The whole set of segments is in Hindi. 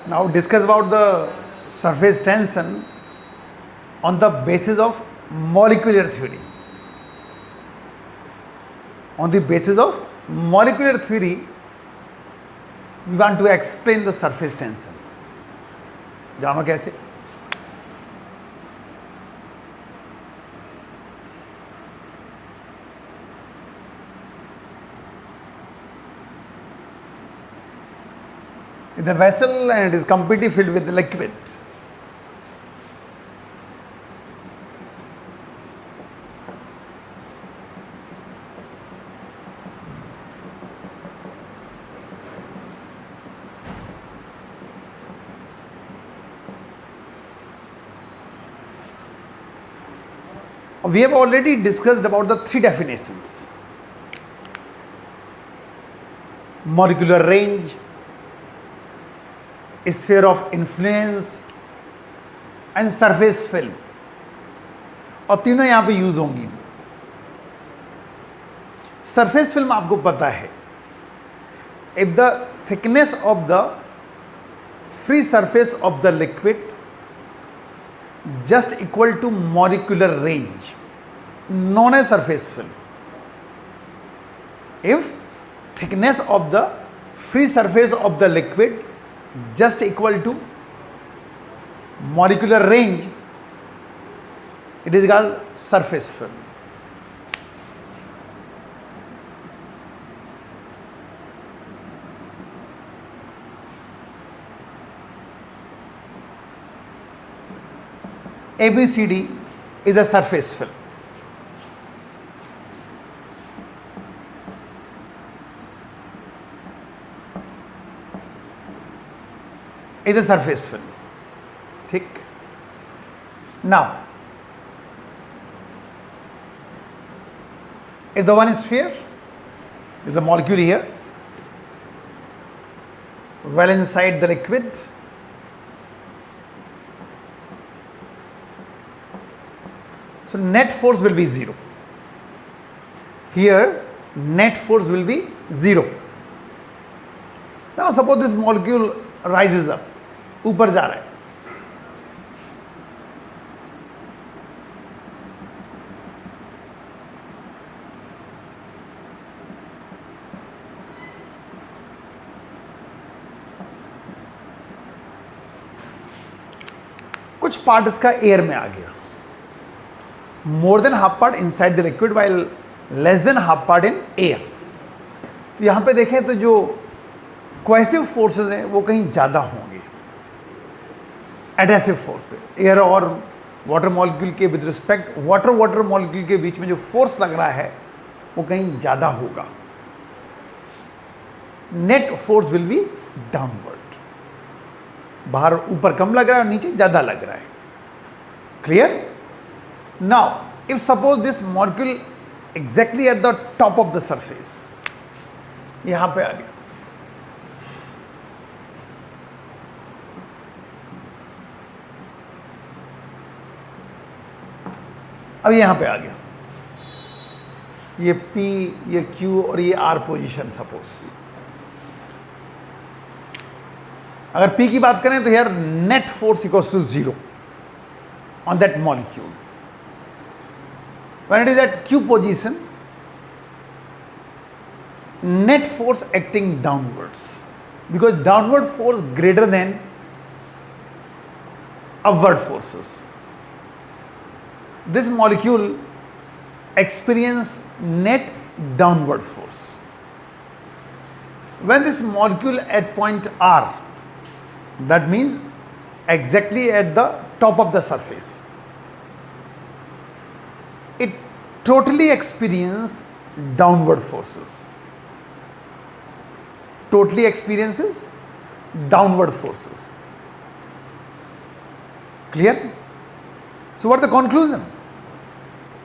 Now discuss about the surface tension on the basis of molecular theory. On the basis of molecular theory, we want to explain the surface tension. जानो कैसे? In the vessel and it is completely filled with liquid. We have already discussed about the three definitions: molecular range, sphere of influence and surface film, और तीनों यहां पे यूज होंगी. सरफेस फिल्म आपको पता है, if the thickness of the free surface of the liquid just equal to molecular range, known as surface film. If thickness of the free surface of the liquid just equal to molecular range, it is called surface film. ABCD is a surface film. Is a surface film. ठीक. Now, if the one sphere is a molecule here, well inside the liquid, so net force will be 0. Here net force will be 0. Now suppose this molecule rises up, ऊपर जा रहा है. कुछ पार्ट इसका एयर में आ गया. More than half part inside the liquid while less than half part in air. तो यहाँ पे देखें तो जो cohesive forces हैं वो कहीं ज़्यादा होंगे. Adhesive forces, air और water molecule के with respect water molecule के बीच में जो force लग रहा है वो कहीं ज़्यादा होगा. Net force will be downward. बाहर ऊपर कम लग रहा है और नीचे ज़्यादा लग रहा है. Clear? Now, if suppose this molecule exactly at the top of the surface, यहां पे आ गया, अब यहां पे आ गया, ये P, ये Q और ये R पोजीशन सपोज. अगर P की बात करें तो यार net force equals to 0 on that molecule. When it is at Q position, net force acting downwards, because downward force greater than upward forces. This molecule experience net downward force. When this molecule at point R, that means exactly at the top of the surface, it totally experiences downward forces. Totally experiences downward forces. Clear? So what is the conclusion?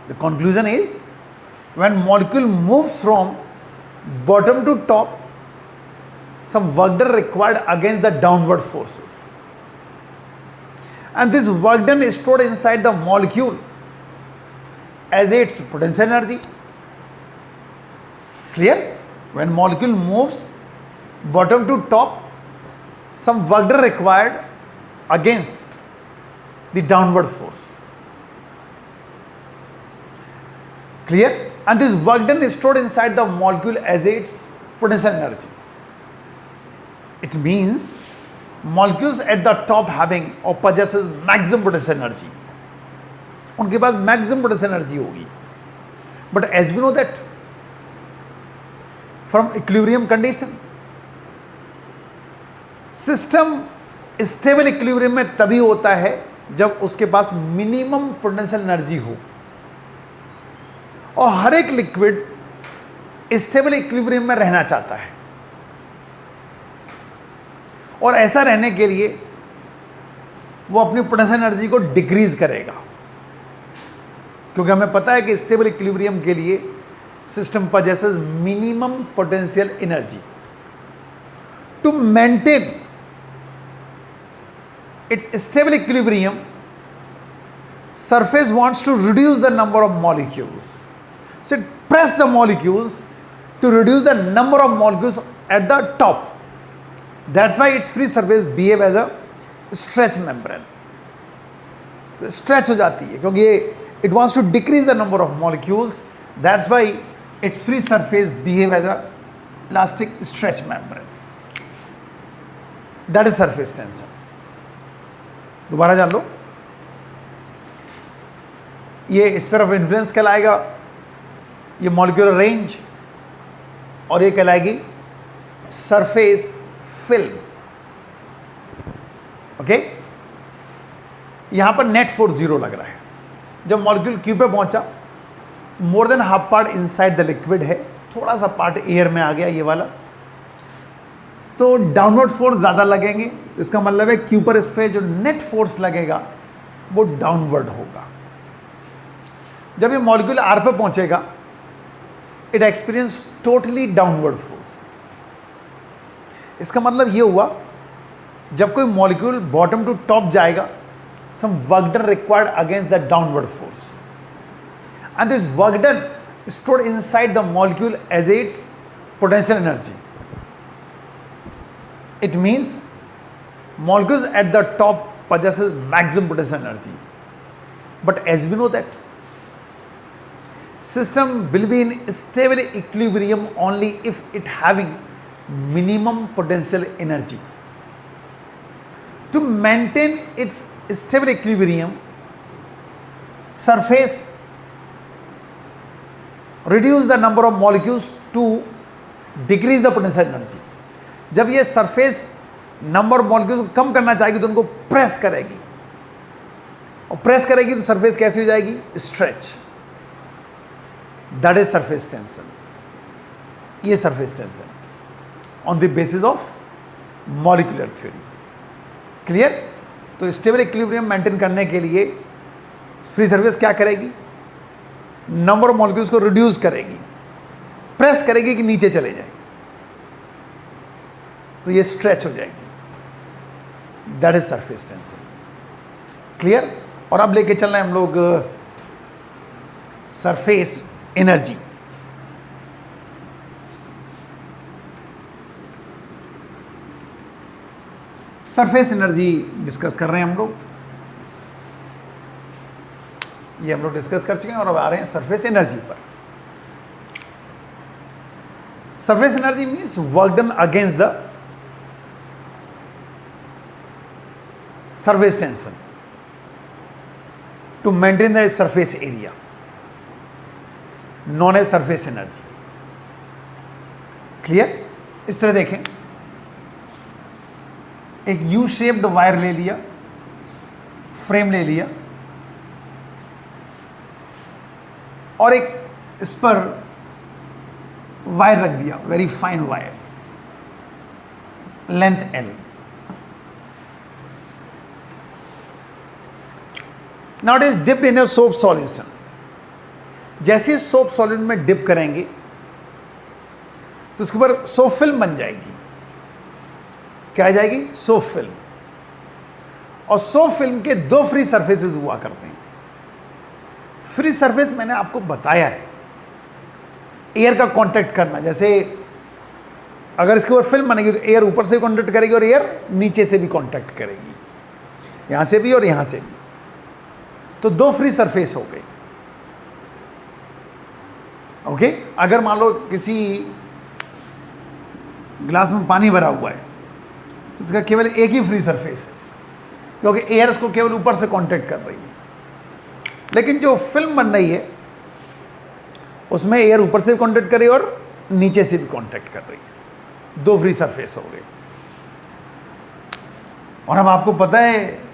The conclusion is, when molecule moves from bottom to top, some work done required against the downward forces. And this work done is stored inside the molecule as its potential energy. Clear? When molecule moves bottom to top, some work done required against the downward force. Clear? And this work done is stored inside the molecule as its potential energy. It means molecules at the top having or possesses maximum potential energy. उनके पास maximum potential energy होगी. But as we know that from equilibrium condition, system stable equilibrium में तभी होता है जब उसके पास मिनिमम पोटेंशियल एनर्जी हो, और हर एक लिक्विड स्टेबल इक्विलिब्रियम में रहना चाहता है, और ऐसा रहने के लिए वो अपनी पोटेंशियल एनर्जी को डिक्रीज करेगा, क्योंकि हमें पता है कि स्टेबल इक्विलिब्रियम के लिए system possesses minimum potential energy. To maintain its stable equilibrium, surface wants to reduce the number of molecules. So it press the molecules to reduce the number of molecules at the top. That's why its free surface behave as a stretch membrane. Stretch हो जाती है क्योंकि it wants to decrease the number of molecules. That's why its free surface behave as a elastic stretch membrane. That is surface tension. दोबारा जान लो, ये स्फीयर ऑफ इन्फ्लुएंस कहलाएगा, ये मॉलिक्यूलर रेंज, और ये कहलाएगी सरफेस फिल्म. ओके, यहां पर नेट फोर्स 0 लग रहा है. जब मॉलिक्यूल क्यू पे पहुंचा, more than half part inside the liquid है, थोड़ा सा पार्ट एयर में आ गया ये वाला, तो डाउनवर्ड फोर्स ज़्यादा लगेंगे. इसका मतलब है क्यू पर इस पे जो नेट फोर्स लगेगा वो डाउनवर्ड होगा. जब ये मॉलिक्यूल आर पे पहुंचेगा, it experience totally downward force. इसका मतलब ये हुआ, जब कोई मॉलिक्यूल बॉटम टू टॉप जाएगा, some work done required against the downward force, and this work done stored inside the molecule as its potential energy. It means molecules at the top possesses maximum potential energy. But as we know that system will be in stable equilibrium only if it having minimum potential energy. To maintain its stable equilibrium, surface reduce the number of molecules to decrease the potential energy. जब ये सरफेस नंबर ऑफ मॉलिक्यूल्स को कम करना चाहेगी तो उनको प्रेस करेगी, और प्रेस करेगी तो सरफेस कैसी हो जाएगी? Stretch. That is surface tension. ये surface tension on the basis of molecular theory. Clear? तो स्टेबल इक्विलिब्रियम मेंटेन करने के लिए फ्री सरफेस क्या करेगी? नंबर ऑफ मॉलिक्यूल्स को रिड्यूस करेगी, प्रेस करेगी कि नीचे चले जाए, तो ये स्ट्रेच हो जाएगी. That is surface tension. Clear? और अब लेके चल रहे हैं हम लोग surface energy. Surface energy discuss कर रहे हैं हम लोग. ये हम लोग डिस्कस कर चुके हैं और अब आ रहे हैं सरफेस एनर्जी पर. Surface energy means work done against the surface tension to maintain the surface area, known as surface energy. Clear? इस तरह देखें, एक यू शेप्ड वायर ले लिया, फ्रेम ले लिया, और एक इस पर वायर रख दिया, very fine wire, length L. Now it is dipped in a soap solution. जैसे सोप सॉल्यूशन में डिप करेंगे तो उसके ऊपर सोप फिल्म बन जाएगी. क्या आ जाएगी? Soap film. और सोप फिल्म के दो फ्री सरफेसेस हुआ करते हैं. फ्री सरफेस मैंने आपको बताया है, एयर का कांटेक्ट करना. जैसे अगर इसके ऊपर फिल्म बनेगी तो एयर ऊपर से कॉन्टैक्ट करेगी और एयर नीचे से भी कॉन्टैक्ट करेगी, यहां से भी और यहां से भी। तो दो फ्री सरफेस हो गई। ओके, अगर मान लो किसी ग्लास में पानी भरा हुआ है तो इसका केवल एक ही फ्री सरफेस है, क्योंकि एयर इसको केवल ऊपर से कांटेक्ट कर रही है। लेकिन जो फिल्म बन रही है उसमें एयर ऊपर से भी कांटेक्ट कर रही है और नीचे से भी कांटेक्ट कर रही है, दो फ्री सरफेस हो गए। और अब आपको पता है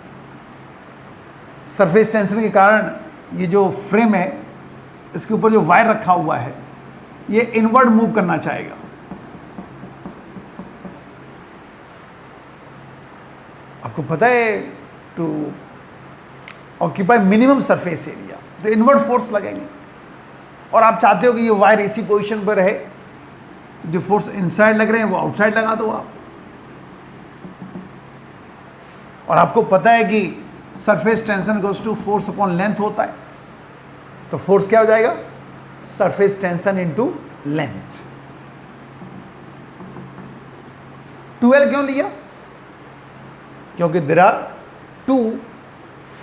सरफेस टेंशन के कारण ये जो फ्रेम है इसके ऊपर जो वायर रखा हुआ है ये इनवर्ड मूव करना चाहेगा। आपको पता है to occupy minimum surface area तो इनवर्ड फोर्स लगेंगे, और आप चाहते हो कि ये वायर इसी पोजीशन पर रहे तो जो फोर्स इनसाइड लग रहे हैं वो आउटसाइड लगा दो आप। और आपको पता है कि surface tension equals to force upon length होता है, तो फोर्स क्या हो जाएगा, surface tension into length. 2L क्यों लिया, क्योंकि there are two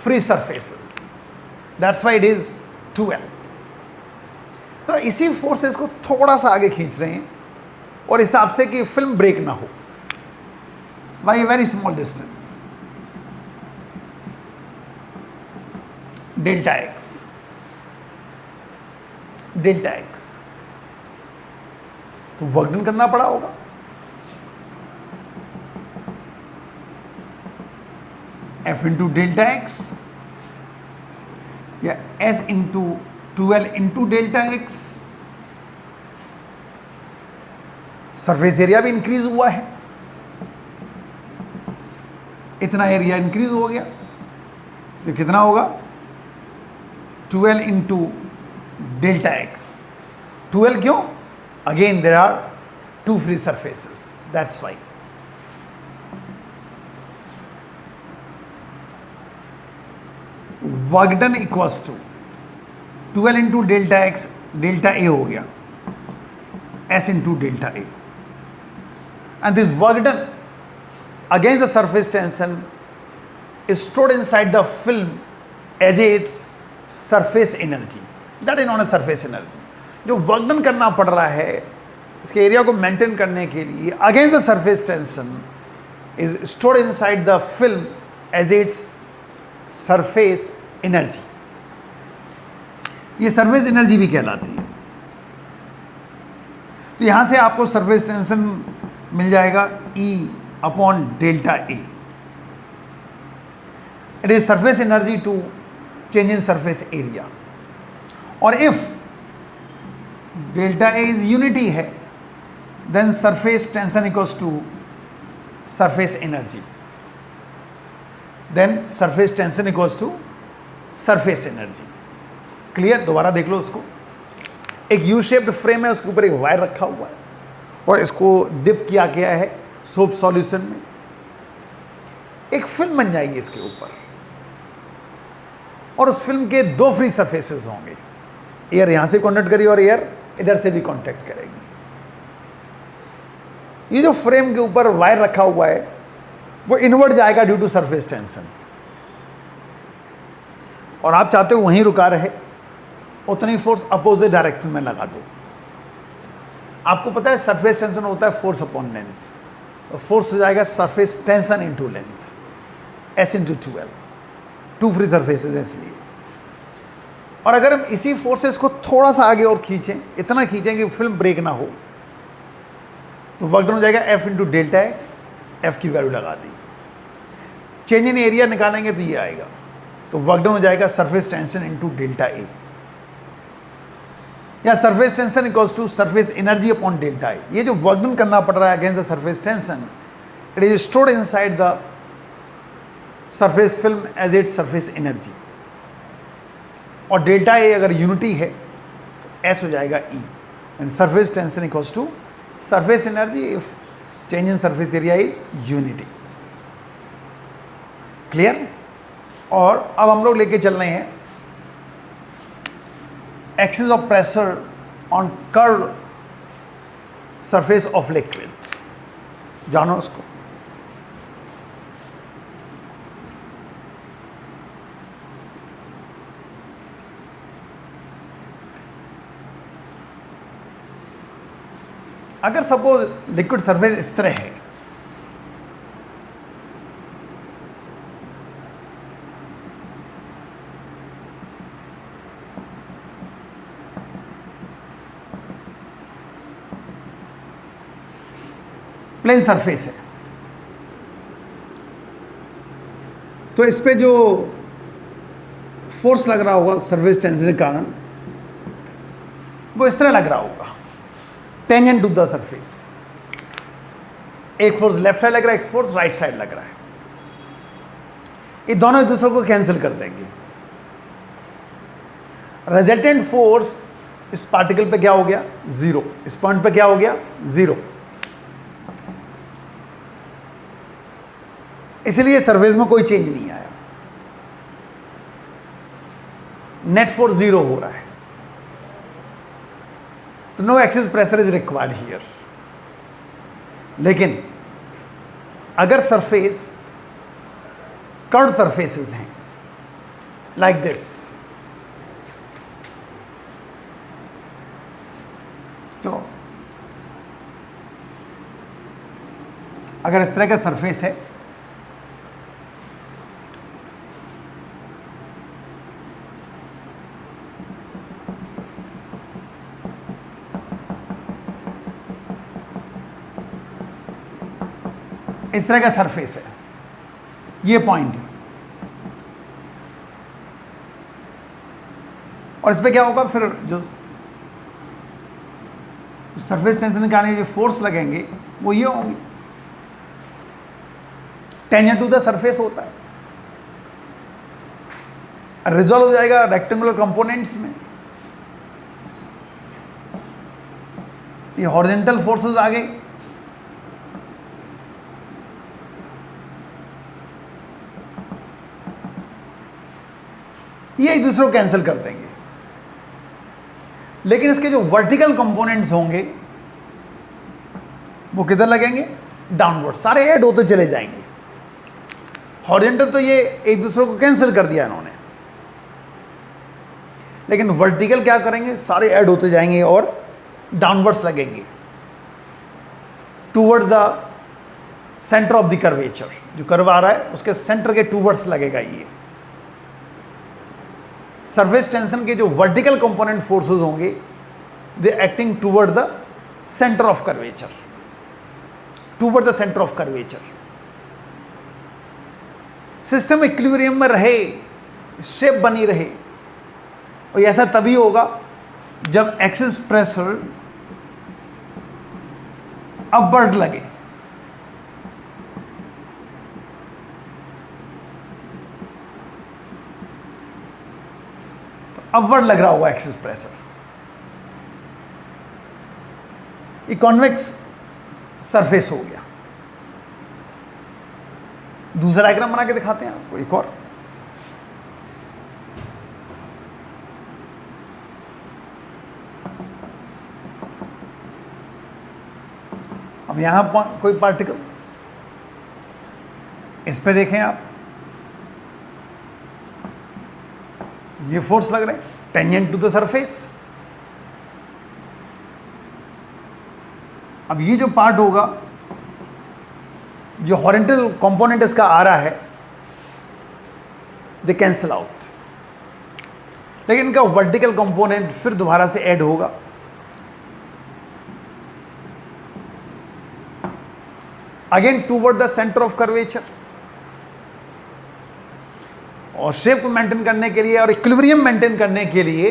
free surfaces, that's why it is 2L। तो इसी फोर्सेस को थोड़ा सा आगे खींच रहे हैं और हिसाब से कि फिल्म ब्रेक ना हो by a very small distance, delta x. Delta X तो वर्क डन करना पड़ा होगा। F इंटू डेल्टा एक्स या S into 2L into delta X. Surface area भी इंक्रीज हुआ है, इतना एरिया इंक्रीज हो गया, तो कितना होगा 2L into delta x. 2L क्यों, again there are two free surfaces, that's why. Work done equals to 2L into delta x, delta a हो गया S into delta a, and this work done against the surface tension is stored inside the film as its surface energy, that is known as surface energy। जो वर्क डन करना पड़ रहा है इसके एरिया को मेंटेन करने के लिए against the surface tension is stored inside the film as its surface energy. ये सरफेस एनर्जी भी कहलाती है। तो यहां से आपको सरफेस टेंशन मिल जाएगा E upon delta A. It is surface energy to change in surface area, और if delta A is unity है then surface tension equals to surface energy, then surface tension equals to surface energy। Clear, दोबारा देख लो उसको। एक यू शेप्ड फ्रेम है, उसके ऊपर एक वायर रखा हुआ है और इसको डिप किया गया है सोप सॉल्यूशन में। एक फिल्म बन जाएगी इसके ऊपर और उस फिल्म के दो फ्री सरफेसेस होंगे, एयर यहां से कांटेक्ट करेगी और एयर इधर से भी कांटेक्ट करेगी। ये जो फ्रेम के ऊपर वायर रखा हुआ है वो इनवर्ड जाएगा ड्यू टू सरफेस टेंशन, और आप चाहते हो वहीं रुका रहे, उतनी फोर्स अपोजिट डायरेक्शन में लगा दो। आपको पता है सरफेस टेंशन होता है फोर्स अपॉन लेंथ, तो फोर्स हो जाएगा surface tension into length, S into 2L, two free surfaces है इसलिए। और अगर हम इसी फोर्सेस को थोड़ा सा आगे और खींचें, इतना खींचें कि फिल्म ब्रेक ना हो, तो वर्क डन हो जाएगा F into delta x. F की वैल्यू लगा दी, चेंज इन एरिया निकालेंगे तो ये आएगा, तो वर्क डन हो जाएगा surface tension into delta a, या surface tension equals to surface energy upon delta a. ये जो वर्क डन करना पड़ रहा है against the surface tension, it is stored inside the surface film as it surface energy, और डेल्टा ए अगर यूनिटी है तो S हो जाएगा E, and surface tension equals to surface energy if change in surface area is unity. Clear. और अब हम लोग लेके चल रहे हैं axis of pressure on curve surface of liquid. जानो उसको। अगर सपोज लिक्विड सरफेस इस तरह है, प्लेन सरफेस है, तो इस पे जो फोर्स लग रहा होगा सरफेस टेंशन के कारण वो इस तरह लग रहा होगा, टेंजेंट टू द सरफेस। एक फोर्स लेफ्ट साइड लग रहा है, एक फोर्स राइट साइड लग रहा है, ये दोनों एक दूसरे को कैंसिल कर देंगे। रिजल्टेंट फोर्स इस पार्टिकल पे क्या हो गया, जीरो। इस पॉइंट पे क्या हो गया, जीरो। इसलिए सरफेस में कोई चेंज नहीं आया, नेट फोर्स जीरो हो रहा है, तो no excess pressure is required here. लेकिन अगर सरफेस कर्व सरफेसेस हैं लाइक दिस, चलो अगर इस तरह का सरफेस है, इस तरह का सरफेस है, ये पॉइंट है, और इस पे क्या होगा, फिर जो सरफेस टेंशन निकालने जो फोर्स लगेंगे वो ये होंगे, टेंजेंट टू द सरफेस होता है, रिजॉल्व हो जाएगा रेक्टेंगुलर कंपोनेंट्स में। ये हॉरिजॉन्टल फोर्सेस आ गए, ये एक दूसरे को कैंसिल कर देंगे। लेकिन इसके जो वर्टिकल कंपोनेंट्स होंगे वो किधर लगेंगे, डाउनवर्ड, सारे ऐड होते चले जाएंगे। हॉरिजॉन्टल तो ये एक दूसरे को कैंसिल कर दिया इन्होंने, लेकिन वर्टिकल क्या करेंगे, सारे ऐड होते जाएंगे और डाउनवर्ड्स लगेंगे toward the centre of the curvature. जो कर्व आ रहा है उसके सेंटर के टूवर्ड्स लगेगा ये। सरफेस टेंशन के जो वर्टिकल कंपोनेंट फोर्सेस होंगे they acting toward the centre of curvature, toward the centre of curvature. System equilibrium में रहे, शेप बनी रहे, और ऐसा तभी होगा जब एक्सिस प्रेशर अपवर्ड लगे। अपवर्ड लग रहा होगा एक्सिस प्रेशर। ये कॉन्वेक्स सरफेस हो गया। दूसरा डायग्राम बना के दिखाते हैं आपको, एक और। अब यहां कोई पार्टिकल, इस पे देखें आप, ये फोर्स लग रहा है टेंजेंट टू द सरफेस। अब ये जो पार्ट होगा, जो हॉरिजॉन्टल कंपोनेंट इसका आ रहा है, दे कैंसिल आउट, लेकिन इनका वर्टिकल कंपोनेंट फिर दोबारा से ऐड होगा। Again toward the centre of curvature, और शेप को मेंटेन करने के लिए और इक्विलिब्रियम मेंटेन करने के लिए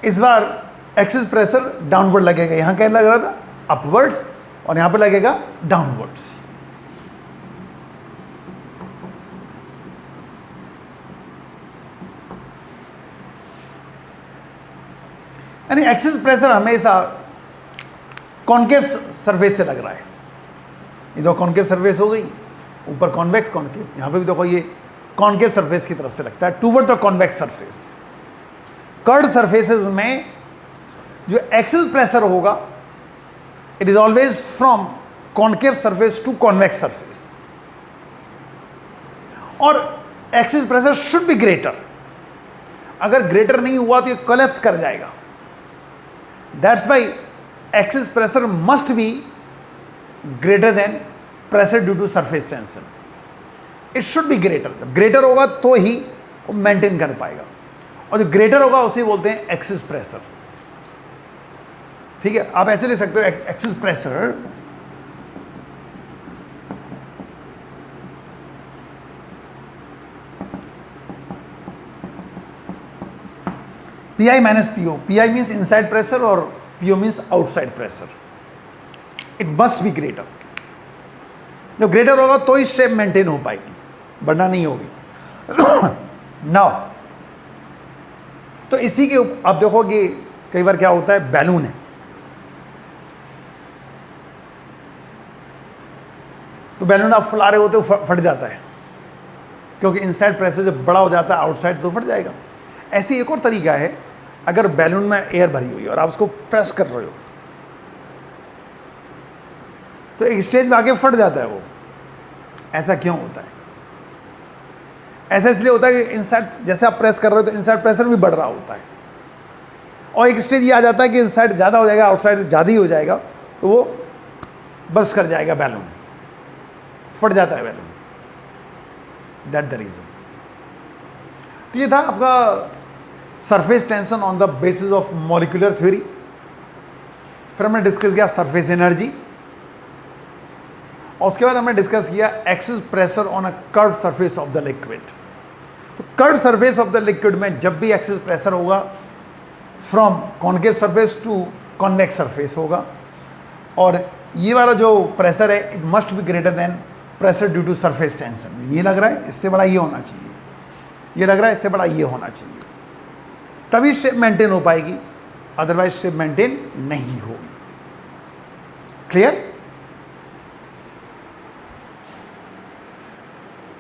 इस बार एक्सिस प्रेशर डाउनवर्ड लगेगा। यहां क्या लग रहा था, अपवर्ड्स, और यहां पे लगेगा डाउनवर्ड्स। यानी एक्सिस प्रेशर हमेशा कॉन्केव सरफेस से लग रहा है। ये दो कॉन्केव सरफेस हो गई, ऊपर कॉन्वेक्स कॉन्केव, यहां पे भी देखो ये कॉन्केव सरफेस की तरफ से लगता है toward the convex surface. Curved surfaces में जो एक्सिस प्रेशर होगा it is always from concave surface to convex surface, और excess pressure should be greater. अगर ग्रेटर नहीं हुआ तो ये कोलैप्स कर जाएगा। That's why excess pressure must be greater than pressure due to surface tension. It should be greater, greater होगा तो ही वो मेंटेन कर पाएगा, और जो ग्रेटर होगा उसे बोलते हैं एक्सिस प्रेशर। ठीक है, आप ऐसे ले सकते हो axis pressure PI minus PO. PI means inside pressure और PO means outside pressure. It must be greater. जब ग्रेटर होगा तो ही शेप मेंटेन हो पाएगी, वरना नहीं होगी। नाउ तो इसी के आप देखोगे कई बार क्या होता है, बैलून है तो बैलून आप फुला रहे होते हो फट जाता है, क्योंकि इनसाइड प्रेशर जब बड़ा हो जाता है आउटसाइड तो फट जाएगा। ऐसी एक और तरीका है, अगर बैलून में एयर भरी हुई है और आप उसको प्रेस कर रहे हो तो एक स्टेज में आके फट जाता है वो। ऐसा क्यों होता है? ऐसा इसलिए होता है कि इनसाइड जैसे आप प्रेस कर रहे हो तो इनसाइड प्रेशर भी बढ़ रहा होता है, और एक स्टेज ये आ जाता है कि इनसाइड ज़्यादा हो जाएगा, आउटसाइड ज़्यादा ही हो जाएगा, तो वो बस्ट कर जाएगा, बैलून फट जाता है बैलून। That the reason. तो ये था आपका surface tension on the basis of molecular theory. फिर हमने डिस्कस किया सरफेस एनर्जी, और उसके बाद हमने डिस्कस किया excess pressure on a curve surface of the liquid. तो curve surface of the liquid में जब भी एक्सिस प्रेशर होगा from concave surface to convex surface होगा, और ये वाला जो प्रेशर है it must be greater than pressure due to surface tension. ये लग रहा है इससे बड़ा ये होना चाहिए, ये लग रहा है इससे बड़ा ये होना चाहिए, तभी शेप मेंटेन हो पाएगी, अदरवाइज शेप मेंटेन नहीं होगी। क्लियर?